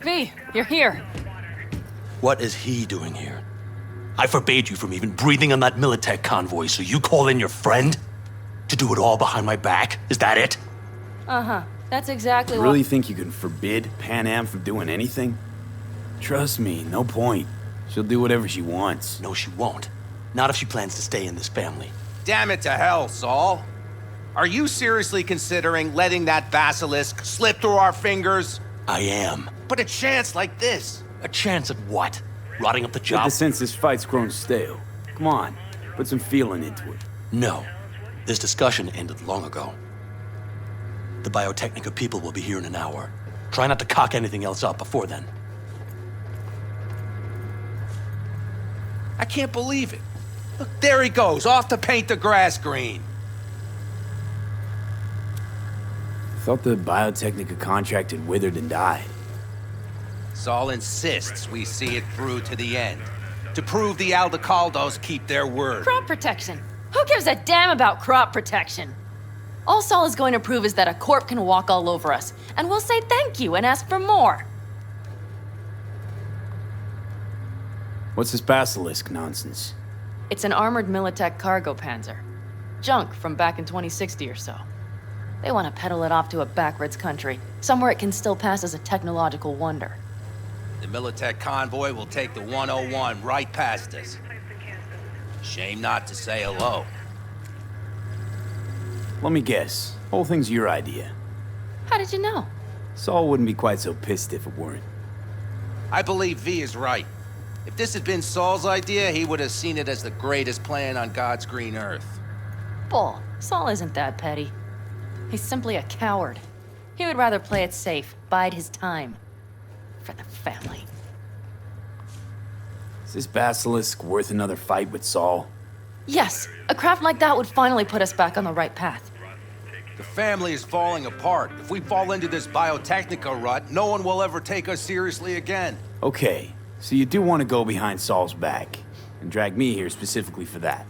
V, you're here. What is he doing here? I forbade you from even breathing on that Militech convoy, so you call in your friend? To do it all behind my back? Is that it? Uh-huh. That's exactly You what... really think you can forbid Pan Am from doing anything? Trust me, no point. She'll do whatever she wants. No, she won't. Not if she plans to stay in this family. Damn it to hell, Saul. Are you seriously considering letting that Basilisk slip through our fingers? I am. But a chance like this. A chance at what? Rotting up the Get job? the sense this fight's grown stale. Come on, put some feeling into it. No. This discussion ended long ago. The Biotechnica people will be here in an hour. Try not to cock anything else up before then. I can't believe it. Look, there he goes, off to paint the grass green. Thought the Biotechnica contract had withered and died. Saul insists we see it through to the end. To prove the Aldecaldos keep their word. Crop protection. Who gives a damn about crop protection? All Saul is going to prove is that a corp can walk all over us, and we'll say thank you and ask for more. What's this Basilisk nonsense? It's an armored Militech cargo panzer. Junk from back in 2060 or so. They want to peddle it off to a backwoods country, somewhere it can still pass as a technological wonder. The Militech convoy will take the 101 right past us. Shame not to say hello. Let me guess. Whole thing's your idea. How did you know? Saul wouldn't be quite so pissed if it weren't. I believe V is right. If this had been Saul's idea, he would have seen it as the greatest plan on God's green earth. Bull. Saul isn't that petty. He's simply a coward. He would rather play it safe, bide his time. For the family. Is this Basilisk worth another fight with Saul? Yes, a craft like that would finally put us back on the right path. The family is falling apart. If we fall into this Biotechnica rut, no one will ever take us seriously again. Okay, so you do want to go behind Saul's back, and drag me here specifically for that.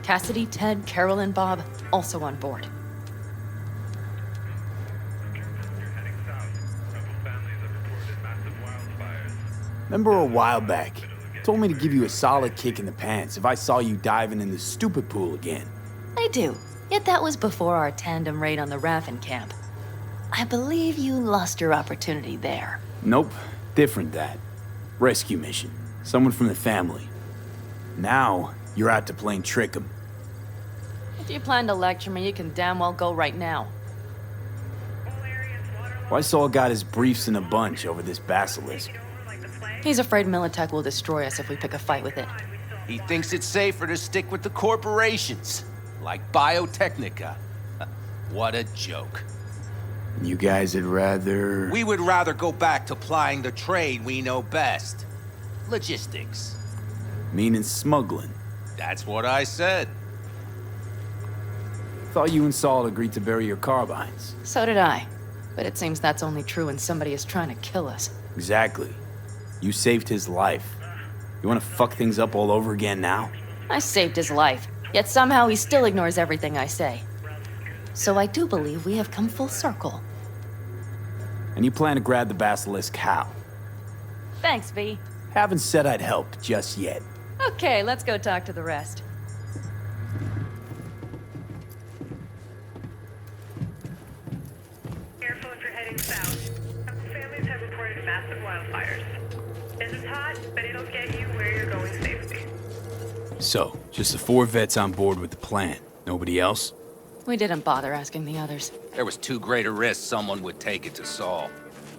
Cassidy, Ted, Carol, and Bob also on board. Remember a while back, told me to give you a solid kick in the pants if I saw you diving in the stupid pool again. I do, yet that was before our tandem raid on the Raffen camp. I believe you lost your opportunity there. Nope, different that. Rescue mission. Someone from the family. Now, you're out to plain trick 'em. If you plan to lecture me, you can damn well go right now. Why Saul got his briefs in a bunch over this Basilisk? He's afraid Militech will destroy us if we pick a fight with it. He thinks it's safer to stick with the corporations, like Biotechnica. What a joke. You guys would rather... We would rather go back to plying the trade we know best. Logistics. Meaning smuggling. That's what I said. Thought you and Saul agreed to bury your carbines. So did I. But it seems that's only true when somebody is trying to kill us. Exactly. You saved his life. You want to fuck things up all over again now? I saved his life, yet somehow he still ignores everything I say. So I do believe we have come full circle. And you plan to grab the Basilisk how? Thanks, V. Haven't said I'd help just yet. Okay, let's go talk to the rest. Careful if you're heading south. Couple families have reported massive wildfires. It's hot, but it'll get you where you're going safely. So, just the 4 vets on board with the plan. Nobody else? We didn't bother asking the others. There was too great a risk someone would take it to Saul.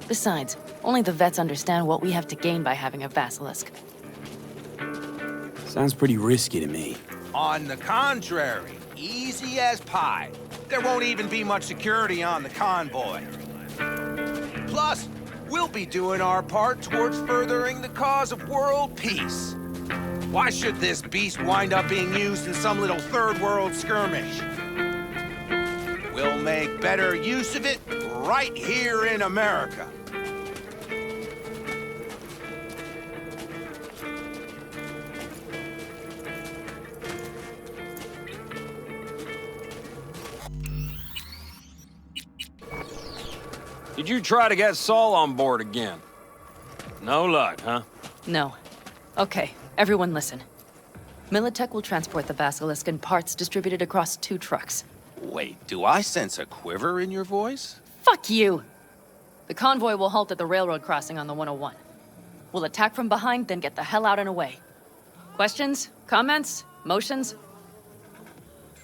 Besides, only the vets understand what we have to gain by having a Basilisk. Sounds pretty risky to me. On the contrary, easy as pie. There won't even be much security on the convoy. Plus, we'll be doing our part towards furthering the cause of world peace. Why should this beast wind up being used in some little third world skirmish? We'll make better use of it right here in America. Did you try to get Saul on board again? No luck, huh? No. Okay, everyone listen. Militech will transport the Basilisk in parts distributed across 2 trucks. Wait, do I sense a quiver in your voice? Fuck you! The convoy will halt at the railroad crossing on the 101. We'll attack from behind, then get the hell out and away. Questions? Comments? Motions?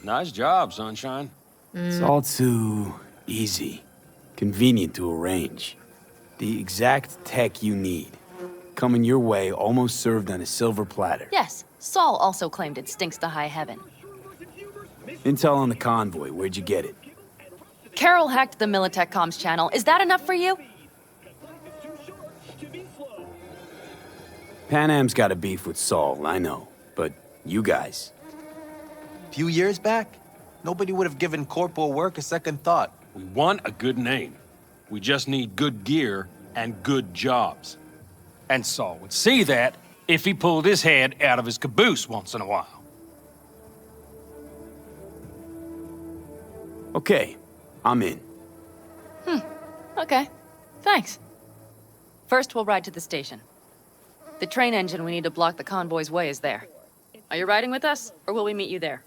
Nice job, Sunshine. It's all too easy. Convenient to arrange. The exact tech you need. Coming your way, almost served on a silver platter. Yes, Saul also claimed it stinks to high heaven. Intel on the convoy, where'd you get it? Carol hacked the Militech comms channel. Is that enough for you? Pan Am's got a beef with Saul, I know. But you guys... Few years back, nobody would have given corporal work a second thought. We want a good name. We just need good gear and good jobs. And Saul would see that if he pulled his head out of his caboose once in a while. Okay, I'm in. Okay, thanks. First, we'll ride to the station. The train engine we need to block the convoy's way is there. Are you riding with us, or will we meet you there?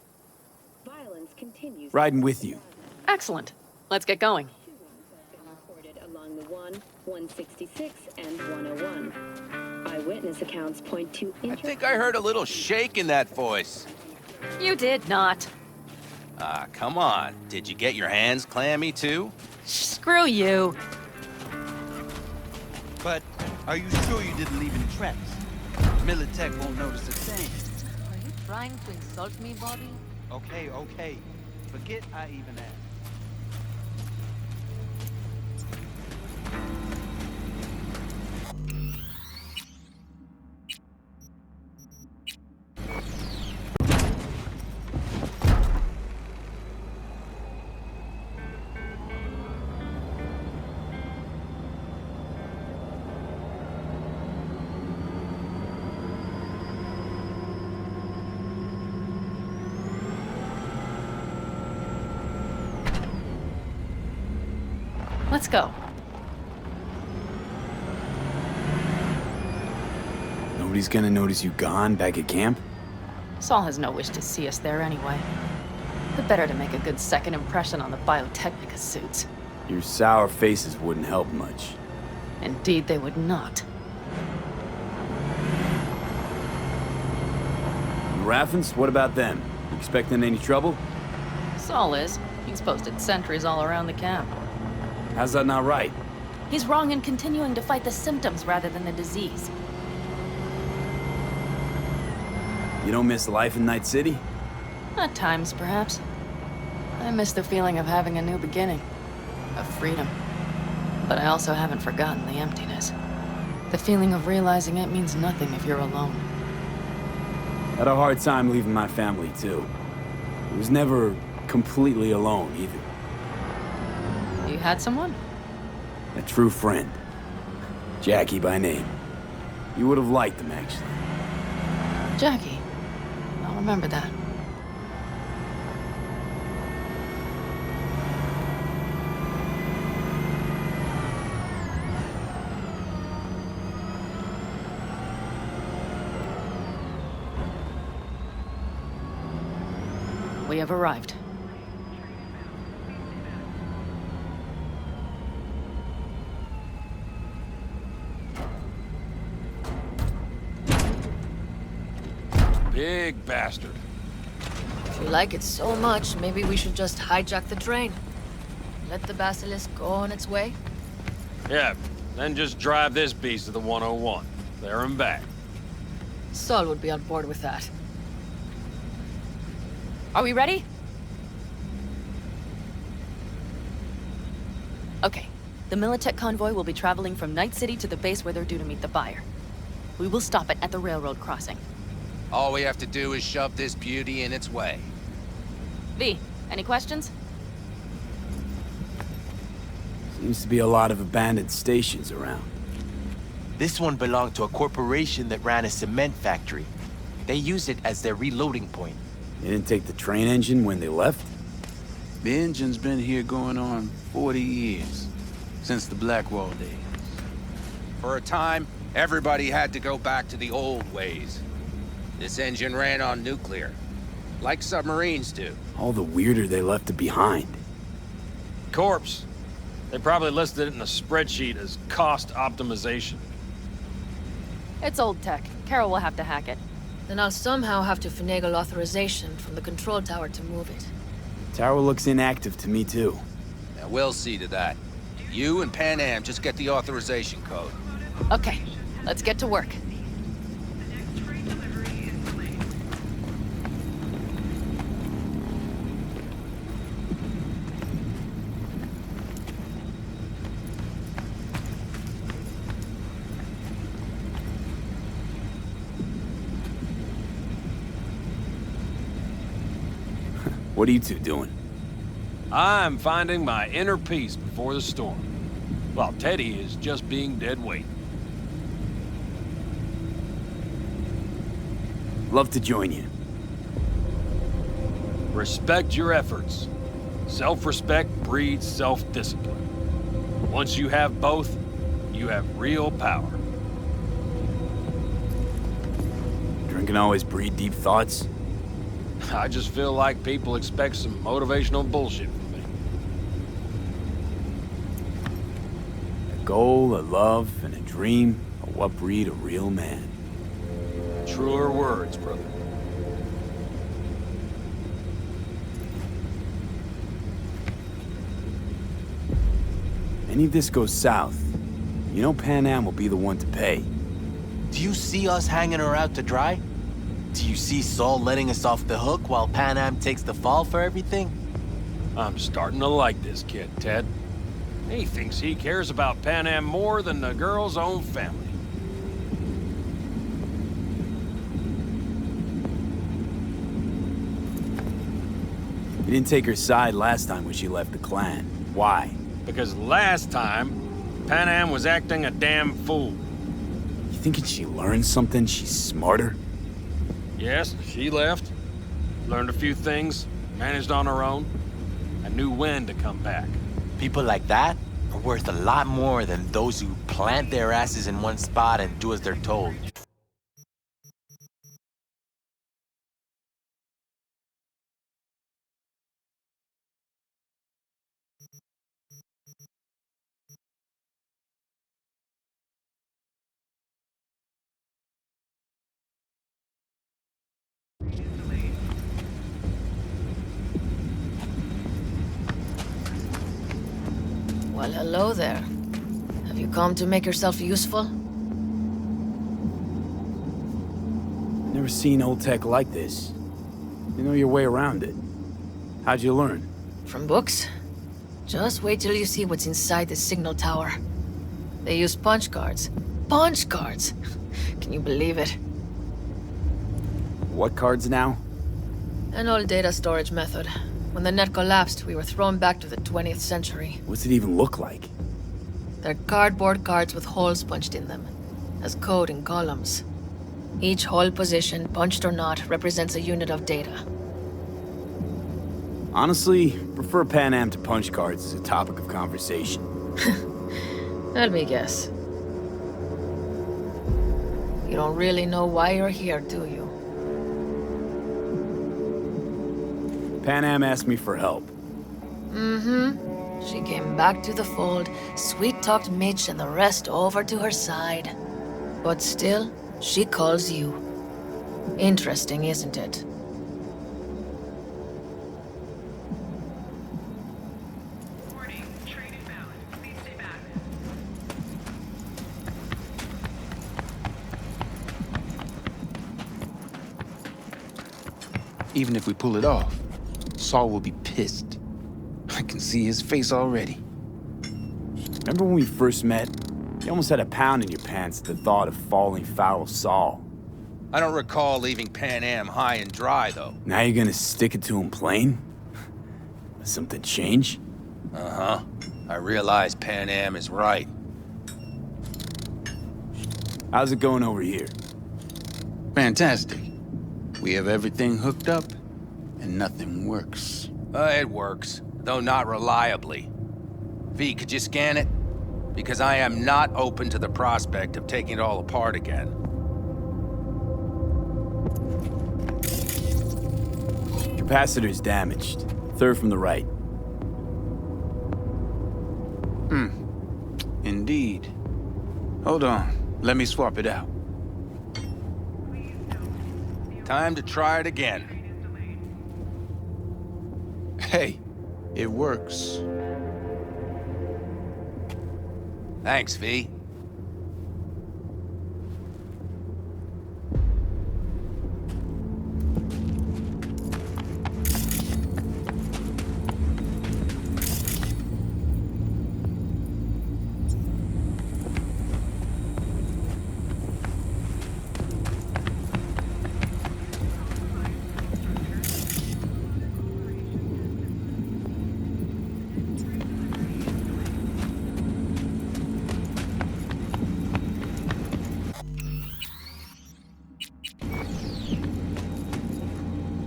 Violence continues. Riding with you. Excellent. Let's get going. Reported along the 166, and 101. Eyewitness accounts point to I think I heard a little shake in that voice. You did not. Ah, come on. Did you get your hands clammy, too? Screw you. But are you sure you didn't leave any tracks? Militech won't notice a thing. Are you trying to insult me, Bobby? Okay. Forget I even asked. Let's go. Nobody's gonna notice you gone back at camp? Saul has no wish to see us there anyway. The better to make a good second impression on the Biotechnica suits. Your sour faces wouldn't help much. Indeed, they would not. The Raffens, what about them? You expecting any trouble? Saul is. He's posted sentries all around the camp. How's that not right? He's wrong in continuing to fight the symptoms rather than the disease. You don't miss life in Night City? At times, perhaps. I miss the feeling of having a new beginning. Of freedom. But I also haven't forgotten the emptiness. The feeling of realizing it means nothing if you're alone. Had a hard time leaving my family, too. I was never completely alone, either. You had someone? A true friend. Jackie by name. You would have liked him, actually. Jackie. I'll remember that. We have arrived. Big bastard. If you like it so much, maybe we should just hijack the train. Let the Basilisk go on its way. Yeah, then just drive this beast to the 101. There and back. Saul would be on board with that. Are we ready? Okay. The Militech convoy will be traveling from Night City to the base where they're due to meet the buyer. We will stop it at the railroad crossing. All we have to do is shove this beauty in its way. V, any questions? Seems to be a lot of abandoned stations around. This one belonged to a corporation that ran a cement factory. They used it as their reloading point. They didn't take the train engine when they left? The engine's been here going on 40 years. Since the Blackwall days. For a time, Everybody had to go back to the old ways. This engine ran on nuclear, like submarines do. All the weirder they left it behind. Corpse. They probably listed it in a spreadsheet as cost optimization. It's old tech. Carol will have to hack it. Then I'll somehow have to finagle authorization from the control tower to move it. Tower looks inactive to me, too. Now, we'll see to that. You and Pan Am just get the authorization code. Okay, let's get to work. What are you two doing? I'm finding my inner peace before the storm, while Teddy is just being dead weight. Love to join you. Respect your efforts. Self-respect breeds self-discipline. Once you have both, you have real power. Drinking always breed deep thoughts? I just feel like people expect some motivational bullshit from me. A goal, a love, and a dream are what breed a real man. Truer words, brother. Any of this goes south, you know Pan Am will be the one to pay. Do you see us hanging her out to dry? Do you see Saul letting us off the hook while Pan Am takes the fall for everything? I'm starting to like this kid, Ted. He thinks he cares about Pan Am more than the girl's own family. You didn't take her side last time when she left the clan. Why? Because last time, Pan Am was acting a damn fool. You thinking she learned something? She's smarter? Yes, she left. Learned a few things, managed on her own. I knew when to come back. People like that are worth a lot more than those who plant their asses in one spot and do as they're told. Well, hello there. Have you come to make yourself useful? Never seen old tech like this. You know your way around it. How'd you learn? From books? Just wait till you see what's inside the signal tower. They use punch cards. Punch cards! Can you believe it? What cards now? An old data storage method. When the net collapsed, we were thrown back to the 20th century. What's it even look like? They're cardboard cards with holes punched in them, as code in columns. Each hole position, punched or not, represents a unit of data. Honestly, prefer Pan Am to punch cards as a topic of conversation. Let me guess. You don't really know why you're here, do you? Pan Am asked me for help. Mm-hmm. She came back to the fold, sweet-talked Mitch and the rest over to her side. But still, she calls you. Interesting, isn't it? Warning, train inbound. Please stay back. Even if we pull it off, Saul will be pissed. I can see his face already. Remember when we first met? You almost had a pound in your pants at the thought of falling foul of Saul. I don't recall leaving Pan Am high and dry, though. Now you're gonna stick it to him plain? Something change? Uh-huh. I realize Pan Am is right. How's it going over here? Fantastic. We have everything hooked up, and nothing works. It works, though not reliably. V, could you scan it? because I am not open to the prospect of taking it all apart again. Capacitor's damaged. Third from the right. Indeed. Hold on. Let me swap it out. Time to try it again. Hey, it works. Thanks, V.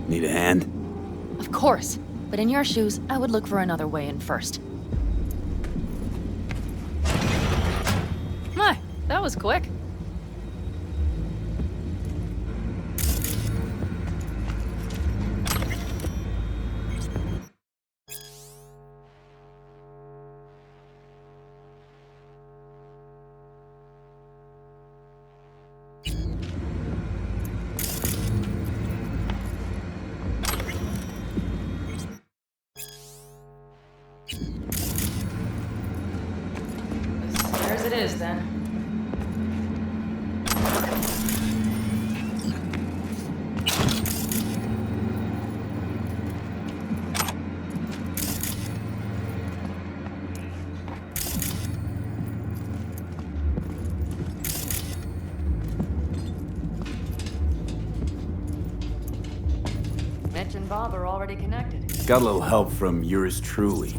Need a hand? Of course. But in your shoes, I would look for another way in first. My, that was quick. There's it is, then. Mitch and Bob are already connected. Got a little help from yours truly.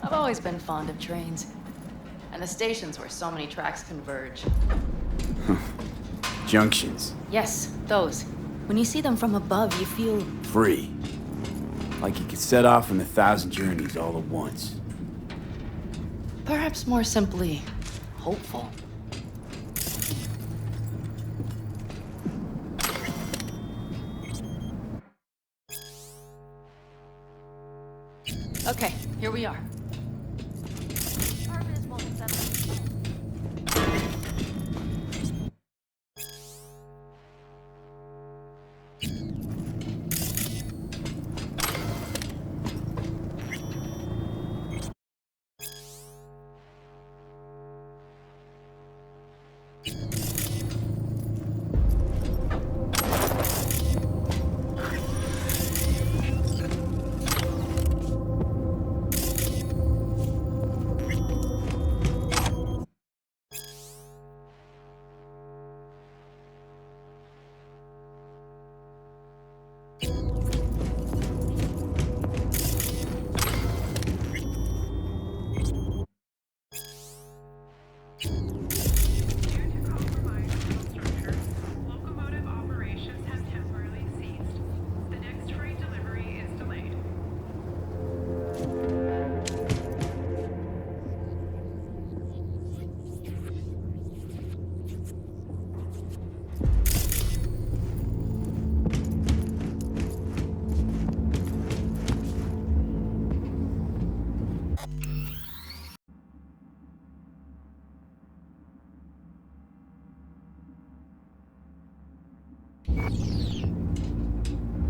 I've always been fond of trains. And the stations where so many tracks converge. Junctions. Yes, those. When you see them from above, you feel... Free. Like you could set off on 1,000 journeys all at once. perhaps more simply, hopeful. Okay, here we are.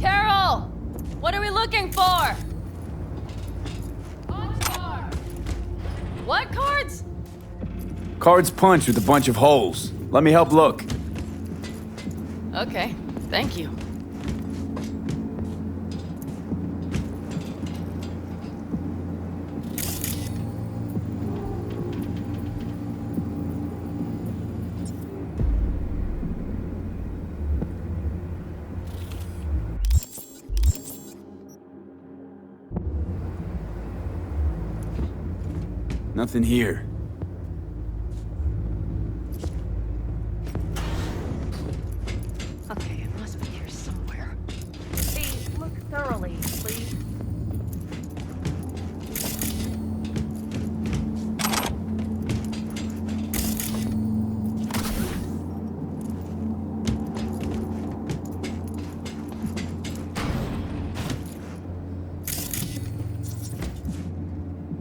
Carol! What are we looking for? What cards? Cards punched with a bunch of holes. Let me help look. Okay, thank you. Nothing here. Okay, it must be here somewhere. Please, look thoroughly, please.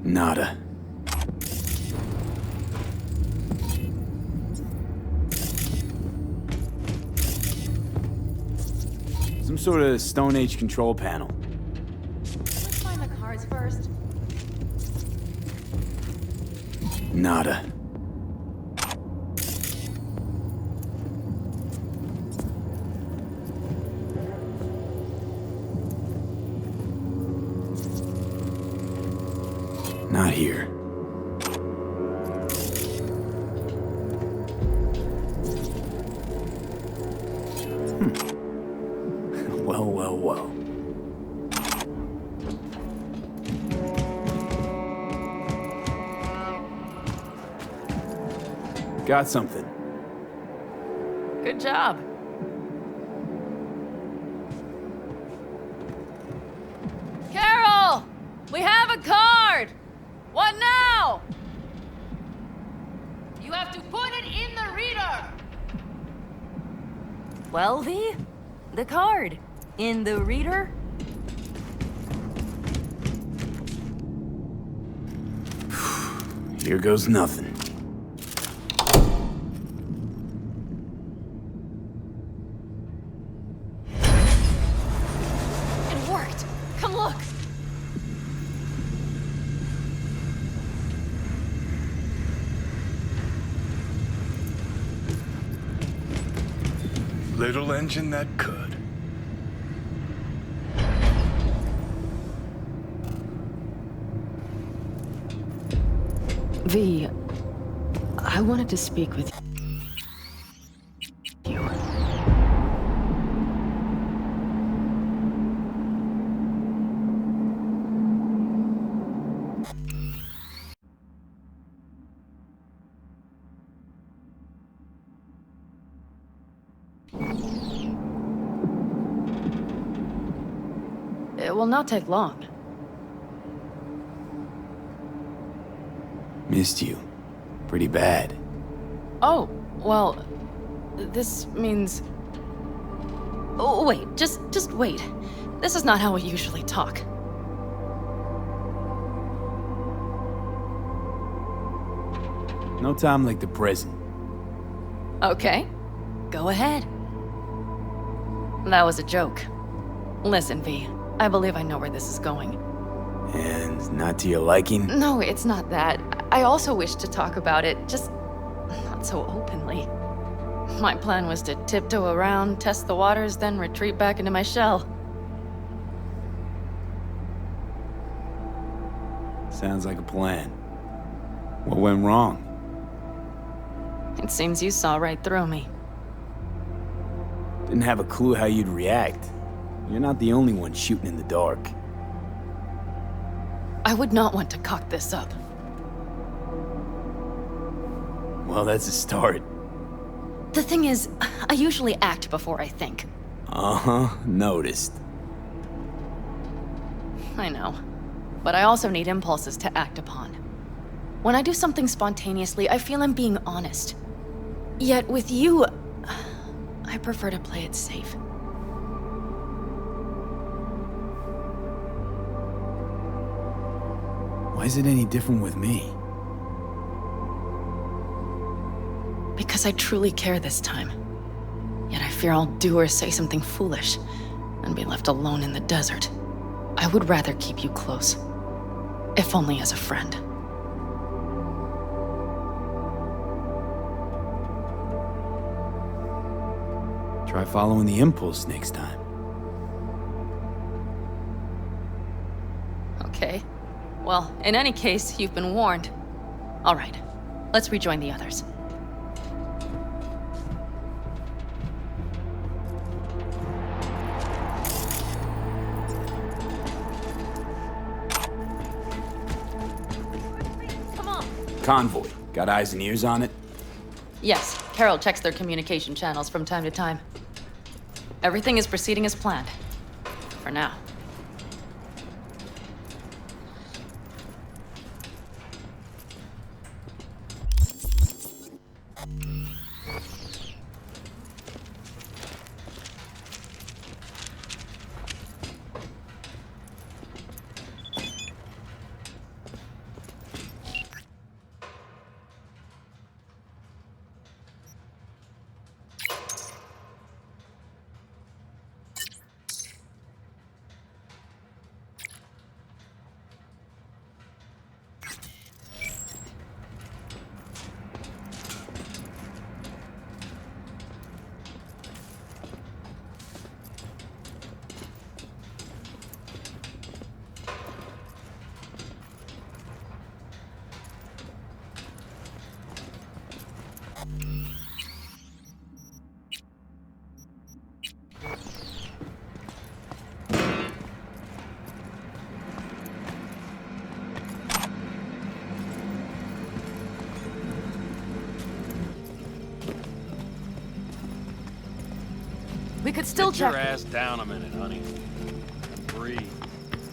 Nada. Some sort of Stone Age control panel. Let's find the cards first. Nada. Not here. Well, well, well. Got something. Good job. Carol! We have a card! What now? You have to put it in the reader! Well, the card. In the reader? Here goes nothing. It worked! Come look! Little engine that could. V, I wanted to speak with you. will not take long. Missed you. Pretty bad. Oh, well, this means... Oh, wait, just wait. This is not how we usually talk. No time like the present. Okay, go ahead. That was a joke. Listen, V, I believe I know where this is going. And not to your liking? No, it's not that. I also wish to talk about it, just not so openly. My plan was to tiptoe around, test the waters, then retreat back into my shell. Sounds like a plan. What went wrong? It seems you saw right through me. Didn't have a clue how you'd react. You're not the only one shooting in the dark. I would not want to cock this up. Well, that's a start. The thing is, I usually act before I think. Uh-huh, noticed. I know. But I also need impulses to act upon. When I do something spontaneously, I feel I'm being honest. Yet with you, I prefer to play it safe. Why is it any different with me? Because I truly care this time. Yet I fear I'll do or say something foolish and be left alone in the desert. I would rather keep you close, if only as a friend. Try following the impulse next time. Okay. Well, in any case, you've been warned. All right, let's rejoin the others. Come on. Convoy. Got eyes and ears on it? Yes, Carol checks their communication channels from time to time. Everything is proceeding as planned. For now. We could still Get your check. ass down a minute, honey. Breathe.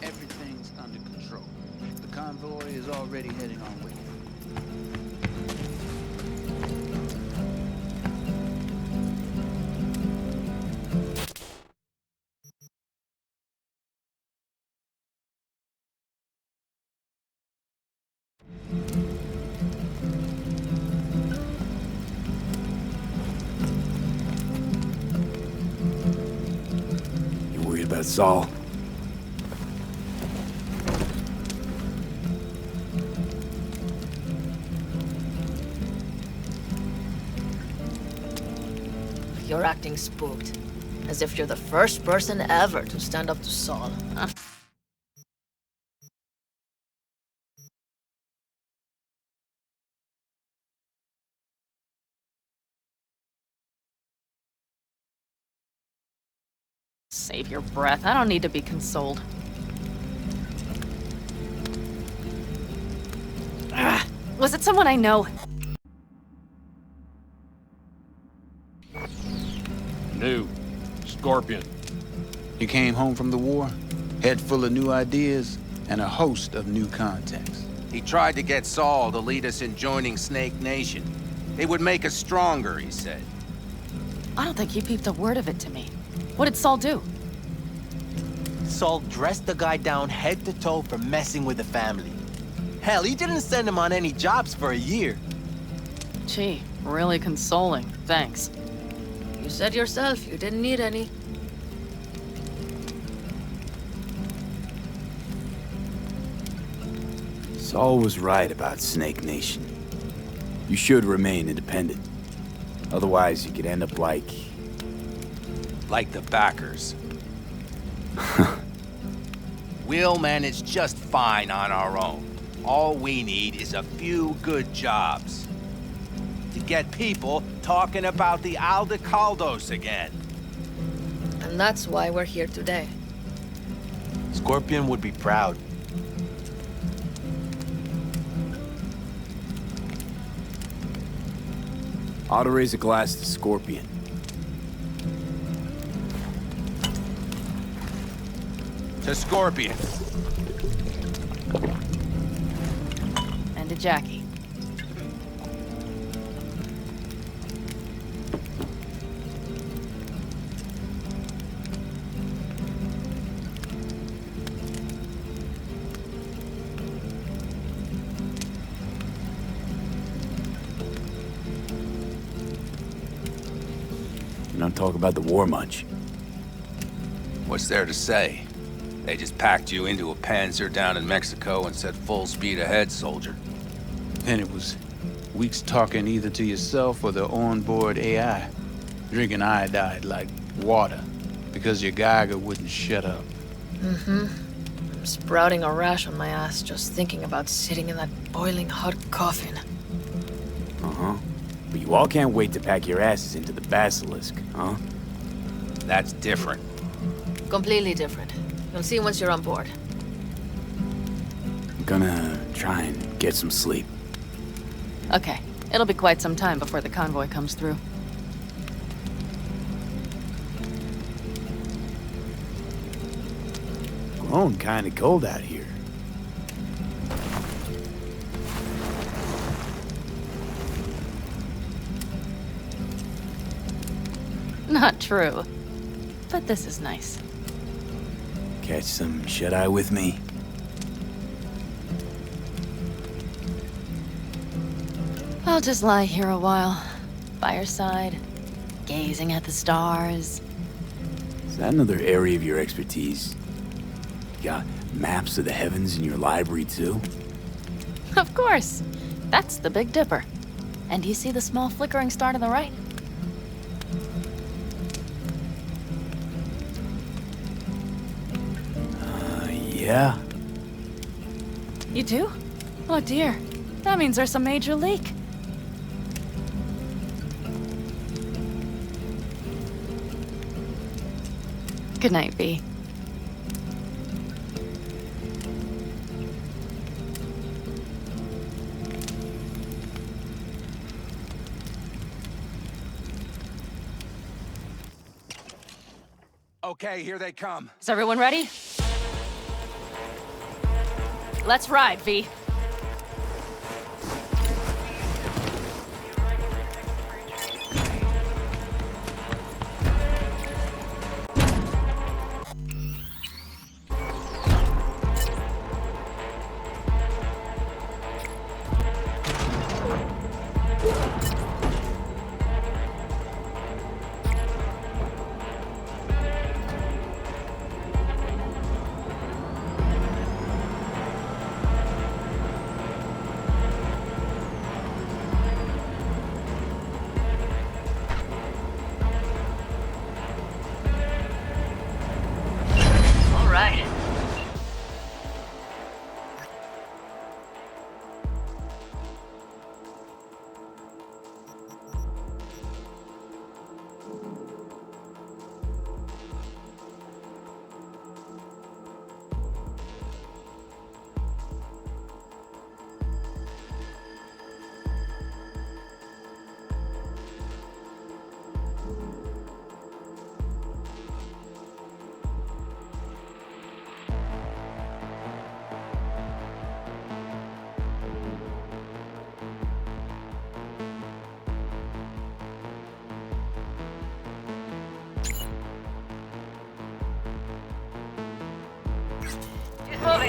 Everything's under control. The convoy is already heading our way. You worried about Saul? You're acting spooked. As if you're the first person ever to stand up to Saul. Huh? Save your breath. I don't need to be consoled. Ugh. Was it someone I know? New. Scorpion. You came home from the war? Head full of new ideas and a host of new contacts. He tried to get Saul to lead us in joining Snake Nation. It would make us stronger, he said. I don't think he peeped a word of it to me. What did Saul do? Saul dressed the guy down head to toe for messing with the family. Hell, he didn't send him on any jobs for a year. Gee, really consoling. Thanks. You said yourself you didn't need any. Saul was right about Snake Nation. You should remain independent. Otherwise, you could end up like the backers. We'll manage just fine on our own. All we need is a few good jobs. To get people talking about the Aldecaldos again. And that's why we're here today. Scorpion would be proud. ought to raise a glass to Scorpion. To Scorpion. And to Jackie. You don't talk about the war much. What's there to say? They just packed you into a Panzer down in Mexico and said full speed ahead, soldier. Then it was weeks talking either to yourself or the onboard AI, drinking iodide like water because your Geiger wouldn't shut up. Mm-hmm. I'm sprouting a rash on my ass just thinking about sitting in that boiling hot coffin. Uh-huh. But you all can't wait to pack your asses into the Basilisk, huh? That's different. Completely different. You'll see once you're on board. I'm gonna try and get some sleep. Okay. It'll be quite some time before the convoy comes through. Grown kinda cold out here. Not true. But this is nice. Catch some shut-eye with me? I'll just lie here a while, by your side, gazing at the stars. Is that another area of your expertise? You got maps of the heavens in your library, too? Of course. That's the Big Dipper. And do you see the small flickering star to the right? Yeah? You do? Oh dear. That means there's a major leak. Good night, V. Okay, here they come. Is everyone ready? Let's ride, V.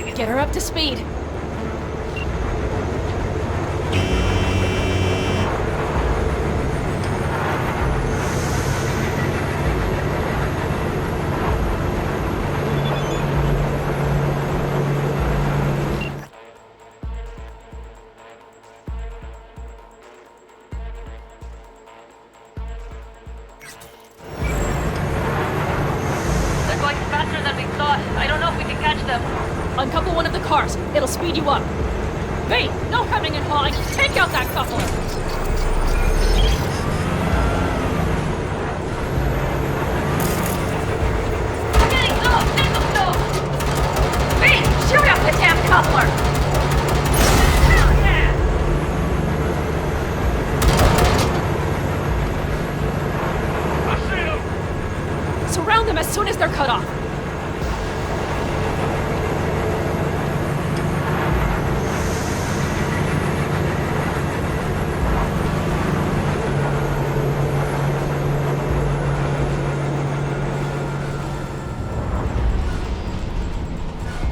going? Get her up to speed. They're going faster than we thought. I don't know if we can catch them. Uncouple one of the cars. It'll speed you up. V, no hemming and hawing. Take out that coupler. We're getting slow! Signal slow! V, shoot up the damn coupler. Hell yeah! Surround them as soon as they're cut off.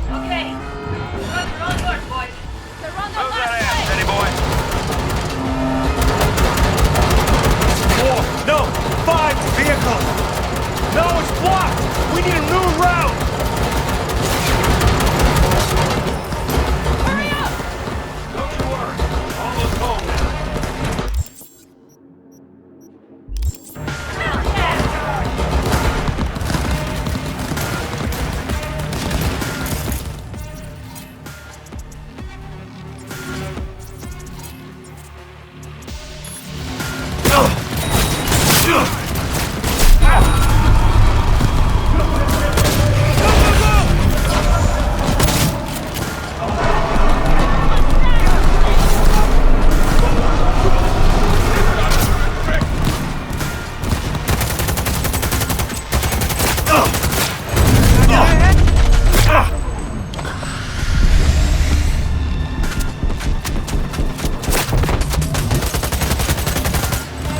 Okay. We're on board, boys. They're on their Move last that ass, leg. steady boy. 4, no, 5 vehicles! No, it's blocked! We need a new route! Hurry up! Don't you worry, almost home now. Hell yeah!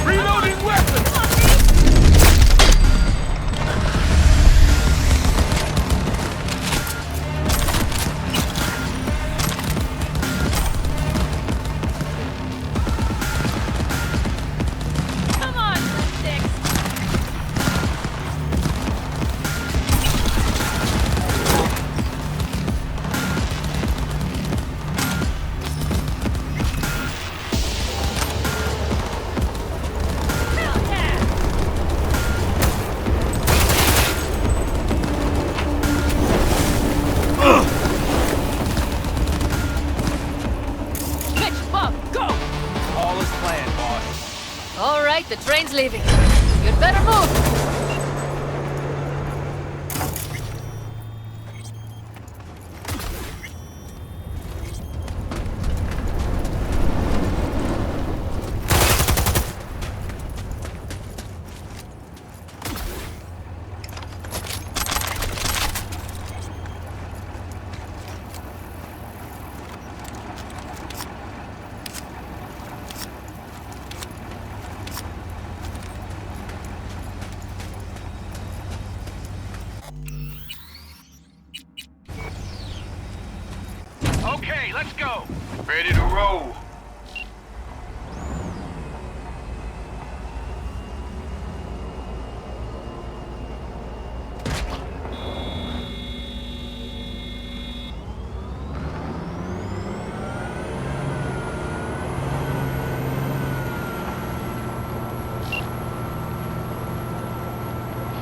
Reloading weapon! Come on, sticks. Hell yeah! Mitch, Bob, go! All is planned, boss. All right, the train's leaving. You'd better move. Okay, let's go. Ready to roll.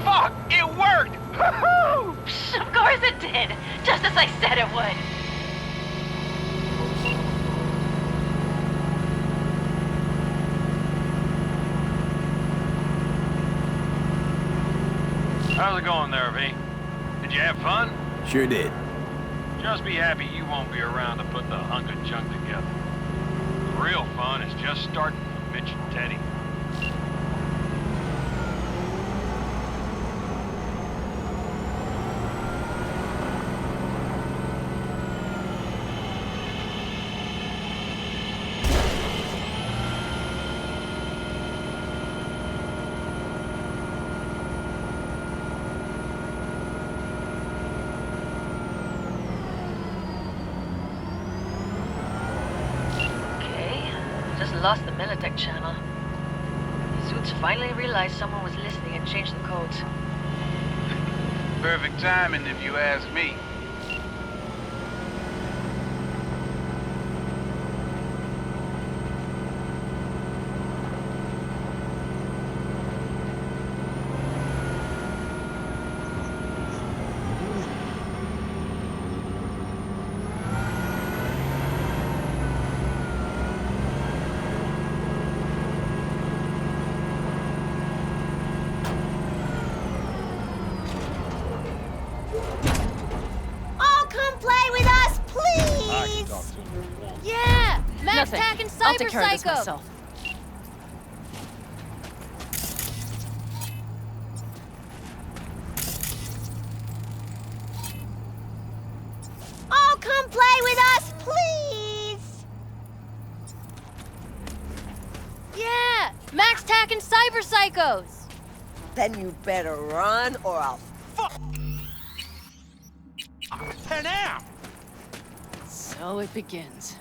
Fuck! It worked! Woohoo! Of course it did! Just as I said it would. How's it going there, V? Did you have fun? Sure did. Just be happy you won't be around to put the hunk of junk together. The real fun is just starting with Mitch and Teddy. lost the Militech channel. Suits finally realized someone was listening and changed the codes. Perfect timing, if you ask me. Nothing. I'll take care of this myself. Oh, come play with us, please! Yeah! Max Tack and Cyber Psychos! Then you better run or I'll Panam! So it begins.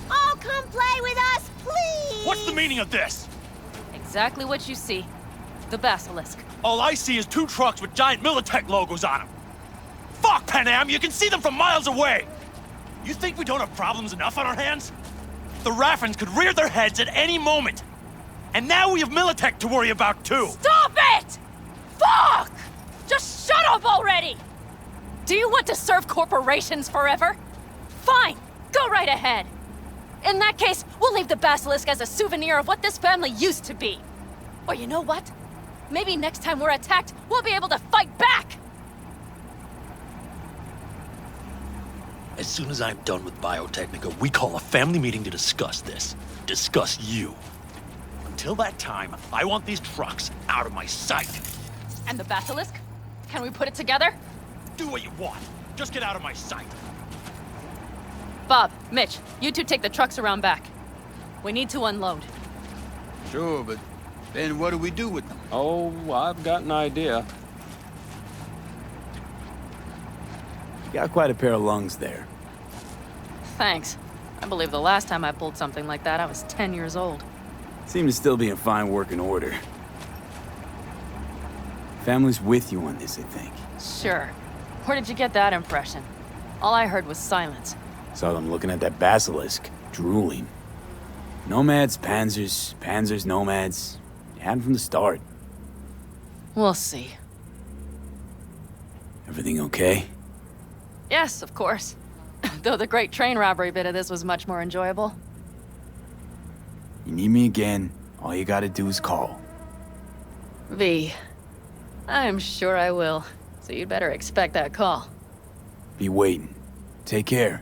Oh, come play with us, please! What's the meaning of this? Exactly what you see. The Basilisk. All I see is 2 trucks with giant Militech logos on them. Fuck, Panam! You can see them from miles away! You think we don't have problems enough on our hands? The Raffens could rear their heads at any moment. And now we have Militech to worry about, too! Stop it! Fuck! Just shut up already! Do you want to serve corporations forever? Fine, go right ahead. In that case, we'll leave the Basilisk as a souvenir of what this family used to be. Or you know what? Maybe next time we're attacked, we'll be able to fight back! As soon as I'm done with Biotechnica, we call a family meeting to discuss this. Discuss you. Until that time, I want these trucks out of my sight. And the Basilisk? Can we put it together? Do what you want. Just get out of my sight. Bob, Mitch, you two take the trucks around back. We need to unload. Sure, but then what do we do with them? Oh, I've got an idea. You got quite a pair of lungs there. Thanks. I believe the last time I pulled something like that, I was 10 years old. Seem to still be in fine working order. Family's with you on this, I think. Sure. Where did you get that impression? All I heard was silence. Saw them looking at that Basilisk, drooling. Nomads, Panzers, Panzers, Nomads. You had them from the start. We'll see. Everything okay? Yes, of course. Though the great train robbery bit of this was much more enjoyable. You need me again, all you gotta do is call. V. I'm sure I will. So you'd better expect that call. Be waiting. Take care.